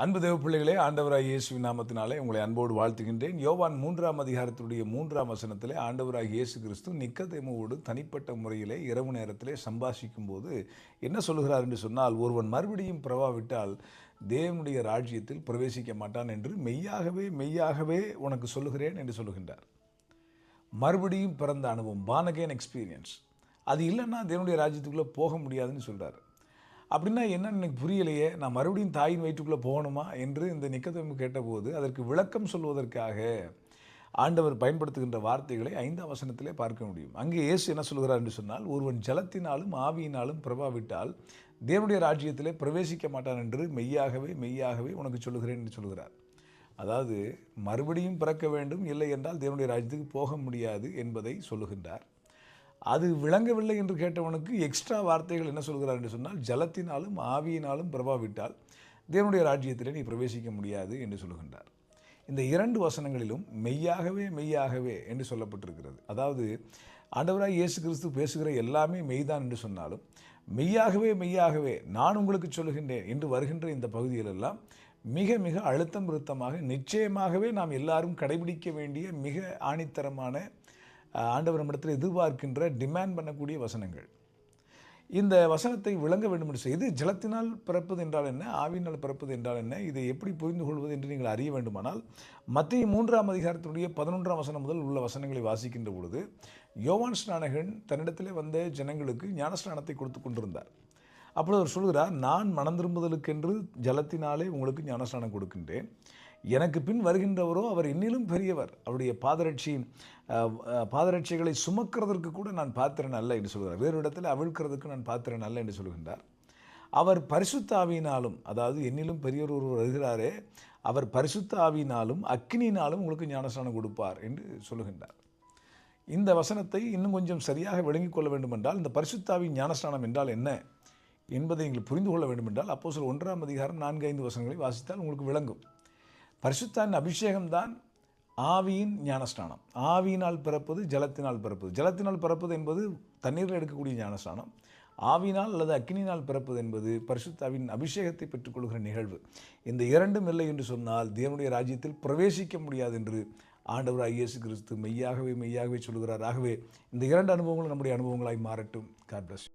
அன்பு தேவ பிள்ளைகளே, ஆண்டவராகிய இயேசுவின் நாமத்தினாலே உங்களை அன்போடு வாழ்த்துகின்றேன். யோவான் 3ஆம் அதிகாரத்துடைய 3ஆம் வசனத்திலே ஆண்டவராகிய இயேசு கிறிஸ்து நிக்கதேமுவோடு தனிப்பட்ட முறையிலே இரவு நேரத்திலே சம்பாஷிக்கும் போது என்ன சொல்லுகிறார் என்று சொன்னால், ஒருவன் மறுபடியும் பிறவாவிட்டால் தேவனுடைய ராஜ்யத்தில் பிரவேசிக்க மாட்டான் என்று மெய்யாகவே மெய்யாகவே உனக்கு சொல்லுகிறேன் என்று சொல்லுகின்றார். மறுபடியும் பிறந்த அனுபவம், பார்ன் அகைன் எக்ஸ்பீரியன்ஸ், அது இல்லைன்னா தேவனுடைய ராஜ்யத்துக்குள்ளே போக முடியாதுன்னு சொல்கிறார். அப்படின்னா என்னன்னு எனக்கு புரியலையே, நான் மறுபடியும் தாயின் வயிற்றுக்குள்ளே போகணுமா என்று இந்த நிக்கதேமு கேட்டபோது அதற்கு விளக்கம் சொல்வதற்காக ஆண்டவர் பயன்படுத்துகின்ற வார்த்தைகளை 5ஆம் வசனத்திலே பார்க்க முடியும். அங்கே இயேசு என்ன சொல்கிறார் என்று சொன்னால், ஒருவன் ஜலத்தினாலும் ஆவியினாலும் பிரபாவிட்டால் தேவனுடைய ராஜ்யத்திலே பிரவேசிக்க மாட்டான் என்று மெய்யாகவே மெய்யாகவே உனக்கு சொல்லுகிறேன் என்று சொல்கிறார். அதாவது மறுபடியும் பிறக்க வேண்டும், இல்லை என்றால் தேவனுடைய ராஜ்யத்துக்கு போக முடியாது என்பதை சொல்லுகின்றார். அது விளங்கவில்லை என்று கேட்டவனுக்கு எக்ஸ்ட்ரா வார்த்தைகள் என்ன சொல்கிறார் என்று சொன்னால், ஜலத்தினாலும் ஆவியினாலும் பிரபாவிட்டால் தேவனுடைய ராஜ்யத்திலே நீ பிரவேசிக்க முடியாது என்று சொல்லுகின்றார். இந்த 2 வசனங்களிலும் மெய்யாகவே மெய்யாகவே என்று சொல்லப்பட்டிருக்கிறது. அதாவது ஆண்டவராய் இயேசு கிறிஸ்து பேசுகிற எல்லாமே மெய்தான் என்று சொன்னாலும், மெய்யாகவே மெய்யாகவே நான் உங்களுக்கு சொல்லுகின்றேன் என்று வருகின்ற இந்த பகுதிகளெல்லாம் மிக மிக அழுத்தம் நிறுத்தமாக நிச்சயமாகவே நாம் எல்லாரும் கடைபிடிக்க வேண்டிய மிக ஆணித்தரமான ஆண்டவர் நம்மிடத்தில் எதிர்பார்க்கின்ற டிமாண்ட் பண்ணக்கூடிய வசனங்கள். இந்த வசனத்தை விளங்க வேண்டும் என்று செய்து, ஜலத்தினால் பிறப்பது என்றால் என்ன, ஆவியினால் பிறப்பது என்றால் என்ன, இதை எப்படி புரிந்து கொள்வது என்று நீங்கள் அறிய வேண்டுமானால் மத்தேயு 3ஆம் அதிகாரத்தினுடைய 11ஆம் வசனம் முதல் உள்ள வசனங்களை வாசிக்கின்ற பொழுது, யோவான் ஸ்நானகன் தன்னிடத்திலே வந்த ஜனங்களுக்கு ஞானஸ்நானத்தை கொடுத்து கொண்டிருந்தார். அப்பொழுது அவர் சொல்கிறார், நான் மனம் திரும்புதலுக்கென்று ஜலத்தினாலே உங்களுக்கு ஞானஸ்நானம் கொடுக்கின்றேன், எனக்கு பின் வருகின்றவரோ அவர் இன்னிலும் பெரியவர், அவருடைய பாதரட்சைகளை சுமக்கிறதற்கு கூட நான் பாத்திரன் அல்ல என்று சொல்கிறார். வேறு இடத்துல அவிழ்க்கிறதுக்கு நான் பாத்திரன் அல்ல என்று சொல்கின்றார். அவர் பரிசுத்த ஆவியினாலும், அதாவது என்னிலும் பெரியவர் ஒருவர் வருகிறாரே, அவர் பரிசுத்த ஆவியினாலும் அக்கினியினாலும் உங்களுக்கு ஞானஸ்நானம் கொடுப்பார் என்று சொல்லுகின்றார். இந்த வசனத்தை இன்னும் கொஞ்சம் சரியாக விளங்கிக் கொள்ள வேண்டும் என்றால், இந்த பரிசுத்த ஆவியின் ஞானஸ்நானம் என்றால் என்ன என்பதை நீங்கள் புரிந்து கொள்ள வேண்டும் என்றால், அப்போஸ்தலர் 1ஆம் அதிகாரம் 4-5 வசனங்களை வாசித்தால் உங்களுக்கு விளங்கும். பரிசுத்தாவின் அபிஷேகம்தான் ஆவியின் ஞானஸ்நானம். ஆவியினால் பிறப்பது, ஜலத்தினால் பிறப்பது. ஜலத்தினால் பிறப்பது என்பது தண்ணீரில் எடுக்கக்கூடிய ஞானஸ்நானம். ஆவியினால் அல்லது அக்கினியினால் பிறப்பது என்பது பரிசுத்தாவின் அபிஷேகத்தை பெற்றுக்கொள்கிற நிகழ்வு. இந்த 2ம் இல்லை என்று சொன்னால் தேவனுடைய ராஜ்யத்தில் பிரவேசிக்க முடியாது என்று ஆண்டவராகிய இயேசு கிறிஸ்து மெய்யாகவே மெய்யாகவே சொல்கிறார். ஆகவே இந்த 2 அனுபவங்களும் நம்முடைய அனுபவங்களாய் மாறட்டும். God plus.